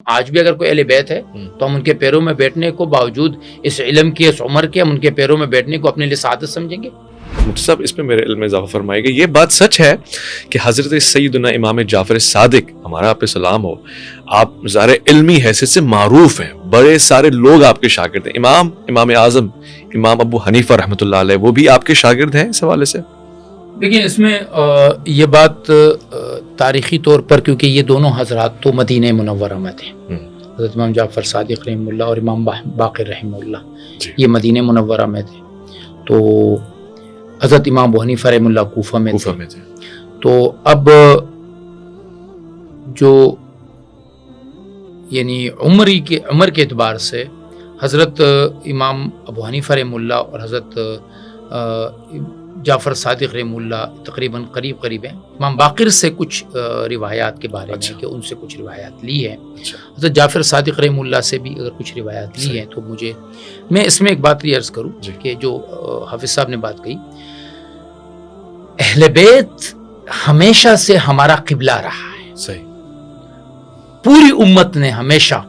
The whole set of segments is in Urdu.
آج بھی اگر کوئی اہل بیت ہے تو ہم ان کے پیروں میں بیٹھنے کو باوجود اس علم کی اس عمر کے ہم ان کے پیروں میں بیٹھنے کو اپنے لیے سعادت سمجھیں گے. مفتی صاحب اس میں میرے علم میں اضافہ فرمائے گا, یہ بات سچ ہے کہ حضرت سیدنا امام جعفر صادق ہمارا آپ پہ سلام ہو, آپ ظاہر علمی حیثیت سے معروف ہیں, بڑے سارے لوگ آپ کے شاگرد ہیں. امام اعظم امام ابو حنیفہ رحمۃ اللہ علیہ وہ بھی آپ کے شاگرد ہیں اس حوالے سے. لیکن اس میں یہ بات تاریخی طور پر, کیونکہ یہ دونوں حضرات تو مدینہ منورہ میں تھے, حضرت امام جعفر صادق رحمہ اللہ اور امام باقر رحمہ اللہ یہ مدینہ منورہ میں تھے, تو حضرت امام ابو حنیفہ رحمہ اللہ کوفہ میں تھے. تو اب جو یعنی عمر کے اعتبار سے حضرت امام ابو حنیفہ رحمہ اللہ اور حضرت جعفر صادق رحمہ اللہ تقریباً قریب ہیں. امام باقر سے کچھ روایات کے بارے میں کہ ان سے کچھ روایات لی ہیں, حضرت جعفر صادق رحمہ اللہ سے بھی اگر کچھ روایات لی ہیں. تو میں اس میں ایک بات یہ عرض کروں کہ جو حافظ صاحب نے بات کہی, اہل بیت ہمیشہ سے ہمارا قبلہ رہا ہے. صحیح. پوری امت نے ہمیشہ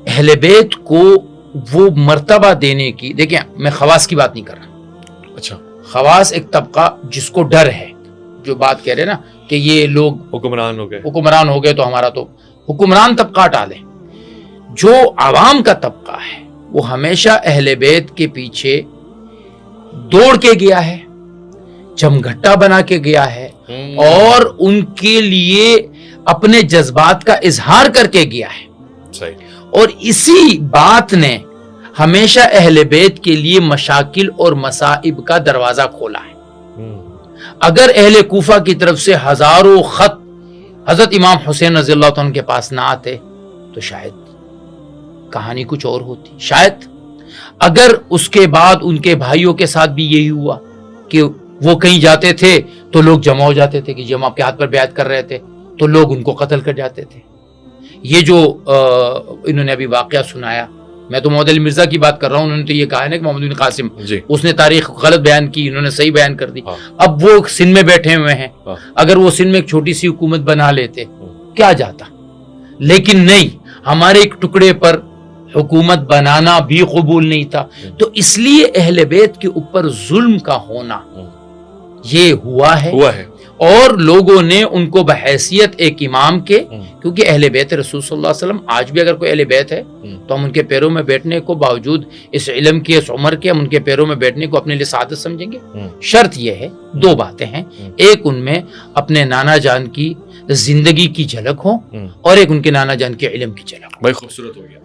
اہل بیت کو وہ مرتبہ دینے کی, دیکھیں میں خواص کی بات نہیں کر رہا. اچھا, خواص ایک طبقہ جس کو ڈر ہے, جو بات کہہ رہے نا کہ یہ لوگ حکمران ہو گئے تو ہمارا تو حکمران طبقہ ٹالے. جو عوام کا طبقہ ہے وہ ہمیشہ اہل بیت کے پیچھے دوڑ کے گیا ہے, جمگھٹا بنا کے گیا ہے, اور ان کے لیے اپنے جذبات کا اظہار کر کے گیا ہے. صحیح. اور اسی بات نے ہمیشہ اہل بیت کے لیے مشاکل اور مصائب کا دروازہ کھولا ہے. اگر اہل کوفہ کی طرف سے ہزاروں خط حضرت امام حسین رضی اللہ عنہ کے پاس نہ آتے تو شاید کہانی کچھ اور ہوتی. شاید اگر اس کے بعد ان کے بھائیوں کے ساتھ بھی یہی ہوا کہ وہ کہیں جاتے تھے تو لوگ جمع ہو جاتے تھے کہ جب آپ کے ہاتھ پر بیعت کر رہے تھے تو لوگ ان کو قتل کر جاتے تھے. یہ جو انہوں نے ابھی واقعہ سنایا, میں تو محمد علی مرزا کی بات کر رہا ہوں, انہوں نے تو یہ کہا ہے نا کہ محمد بن قاسم اس نے تاریخ غلط بیان کی, انہوں نے صحیح بیان کر دی. اب وہ سندھ میں بیٹھے ہوئے ہیں, اگر وہ سندھ میں ایک چھوٹی سی حکومت بنا لیتے کیا جاتا, لیکن نہیں, ہمارے ایک ٹکڑے پر حکومت بنانا بھی قبول نہیں تھا. تو اس لیے اہل بیت کے اوپر ظلم کا ہونا یہ ہوا ہے, اور لوگوں نے ان کو بحیثیت ایک امام کے, کیونکہ اہل بیت رسول صلی اللہ علیہ وسلم, آج بھی اگر کوئی اہل بیت ہے تو ہم ان کے پیروں میں بیٹھنے کو باوجود اس علم کی اس عمر کے ہم ان کے پیروں میں بیٹھنے کو اپنے لیے سعادت سمجھیں گے. شرط یہ ہے, دو باتیں ہیں, ایک ان میں اپنے نانا جان کی زندگی کی جھلک ہو, اور ایک ان کے نانا جان کے علم کی جھلک ہو. بڑی خوبصورت ہو گیا.